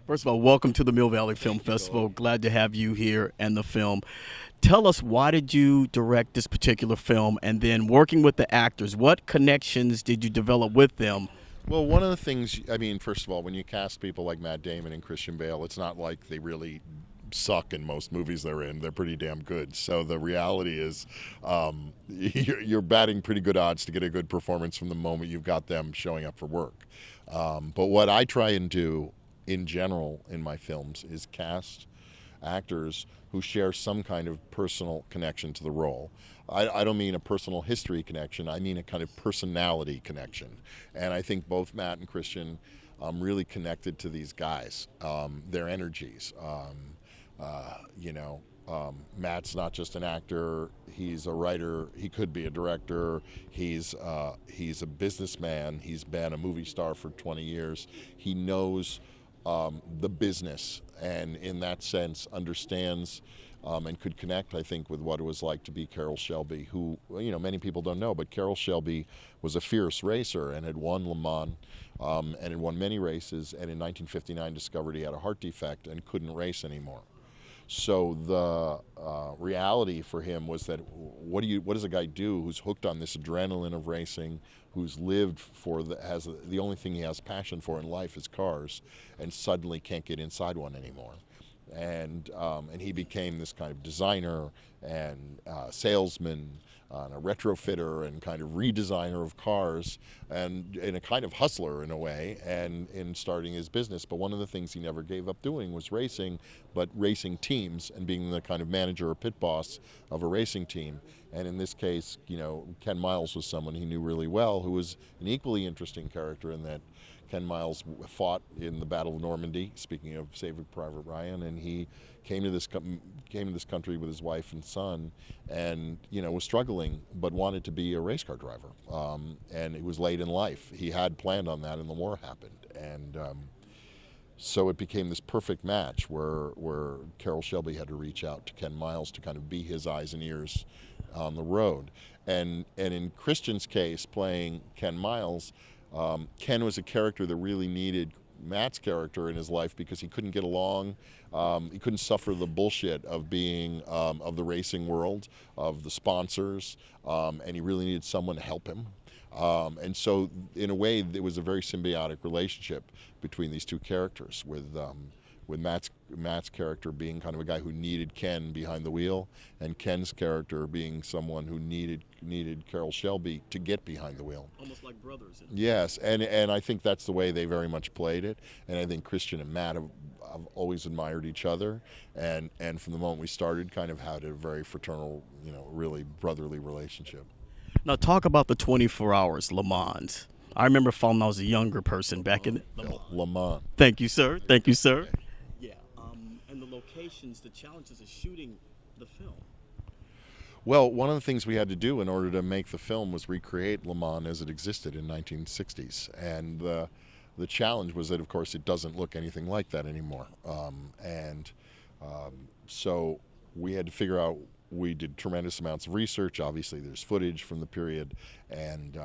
First of all, welcome to the Mill Valley Film Festival. Glad to have you here and the film. Tell us, why did you direct this particular film? And then working with the actors, what connections did you develop with them? Well, one of the things, I mean, first of all, when you cast people like Matt Damon and Christian Bale, it's not like they really suck in most movies they're in. They're pretty damn good. So the reality is, you're batting pretty good odds to get a good performance from the moment you've got them showing up for work. But what I try and do in general in my films is cast actors who share some kind of personal connection to the role. I don't mean a personal history connection, I mean a kind of personality connection. And I think both Matt and Christian really connected to these guys, their energies. Matt's not just an actor, he's a writer, he could be a director, he's a businessman, he's been a movie star for 20 years. He knows the business, and in that sense understands and could connect, I think, with what it was like to be Carroll Shelby, who, many people don't know, but Carroll Shelby was a fierce racer and had won Le Mans and had won many races, and in 1959 discovered he had a heart defect and couldn't race anymore. So the reality for him was that what does a guy do who's hooked on this adrenaline of racing, who's lived has the only thing he has passion for in life is cars, and suddenly can't get inside one anymore. And he became this kind of designer and salesman and a retrofitter and kind of redesigner of cars, and a kind of hustler in a way, and in starting his business. But one of the things he never gave up doing was racing, but racing teams and being the kind of manager or pit boss of a racing team. And in this case, Ken Miles was someone he knew really well, who was an equally interesting character in that Ken Miles fought in the Battle of Normandy, speaking of Saving Private Ryan, and he came to this country with his wife and son, and was struggling, but wanted to be a race car driver. And it was late in life. He had planned on that, and the war happened, and so it became this perfect match where Carroll Shelby had to reach out to Ken Miles to kind of be his eyes and ears on the road. And in Christian's case, playing Ken Miles, Ken was a character that really needed Matt's character in his life because he couldn't get along. He couldn't suffer the bullshit of being of the racing world, of the sponsors, and he really needed someone to help him. And so, in a way, it was a very symbiotic relationship between these two characters, with Matt's character being kind of a guy who needed Ken behind the wheel, and Ken's character being someone who needed Carroll Shelby to get behind the wheel. Almost like brothers. Yes, and I think that's the way they very much played it. And I think Christian and Matt have always admired each other, and from the moment we started, kind of had a very fraternal, really brotherly relationship. Now, talk about the 24 hours, Le Mans. I remember following, I was a younger person back in Le Mans. Thank you, sir. Thank you, sir. Yeah, and the locations, the challenges of shooting the film. Well, one of the things we had to do in order to make the film was recreate Le Mans as it existed in 1960s, and the challenge was that, of course, it doesn't look anything like that anymore. So we had to figure out. We did tremendous amounts of research. Obviously, there's footage from the period, and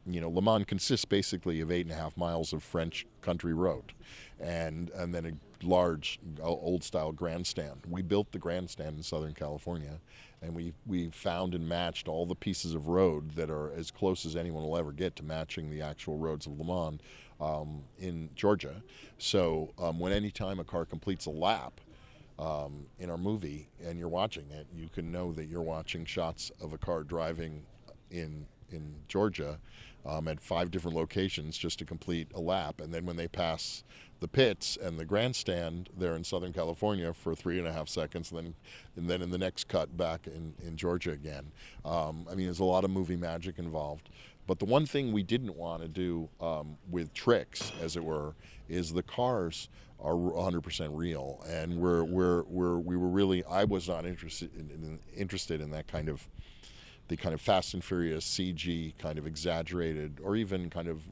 Le Mans consists basically of 8.5 miles of French country road, and then a large old-style grandstand. We built the grandstand in Southern California, and we found and matched all the pieces of road that are as close as anyone will ever get to matching the actual roads of Le Mans in Georgia. So any time a car completes a lap in our movie and you're watching it, you can know that you're watching shots of a car driving in Georgia at 5 different locations just to complete a lap, and then when they pass the pits and the grandstand, they're in Southern California for 3.5 seconds, and then in the next cut back in Georgia again. There's a lot of movie magic involved. But the one thing we didn't want to do with tricks, as it were, is the cars are 100% real, and we were really, I was not interested in that kind of, the kind of Fast and Furious CG kind of exaggerated, or even kind of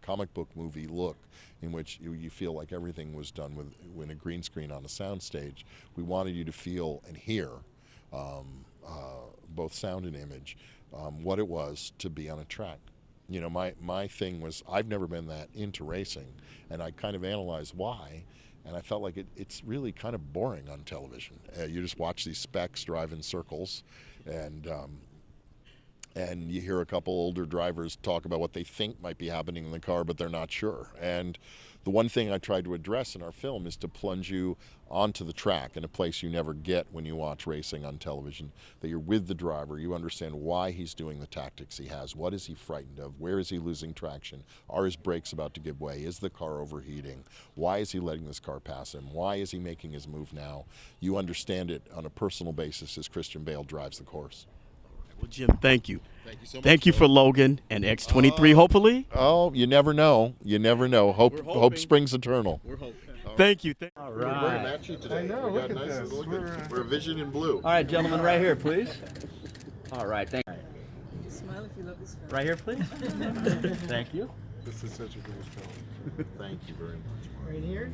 comic book movie look, in which you feel like everything was done with a green screen on a soundstage. We wanted you to feel and hear, both sound and image, what it was to be on a track. My thing was, I've never been that into racing, and I kind of analyzed why, And I felt like it's really kind of boring on television. You just watch these specs drive in circles, and you hear a couple older drivers talk about what they think might be happening in the car, but they're not sure. And the one thing I tried to address in our film is to plunge you onto the track in a place you never get when you watch racing on television, that you're with the driver, you understand why he's doing the tactics he has, what is he frightened of, where is he losing traction, are his brakes about to give way, is the car overheating, why is he letting this car pass him, why is he making his move now. You understand it on a personal basis as Christian Bale drives the course. Well, Jim, thank you. Thank you so much. Thank you for Logan and X23, hopefully. Oh, you never know. You never know. Hope springs eternal. We're hoping. Thank you. All We're right. matchy today. I know, We got look at nice and this. looking. We're a vision in blue. All right, gentlemen, right here, please. All right, thank you. Smile if you love this film. Right here, please. Thank you. This is such a great film. Thank you very much. Right here.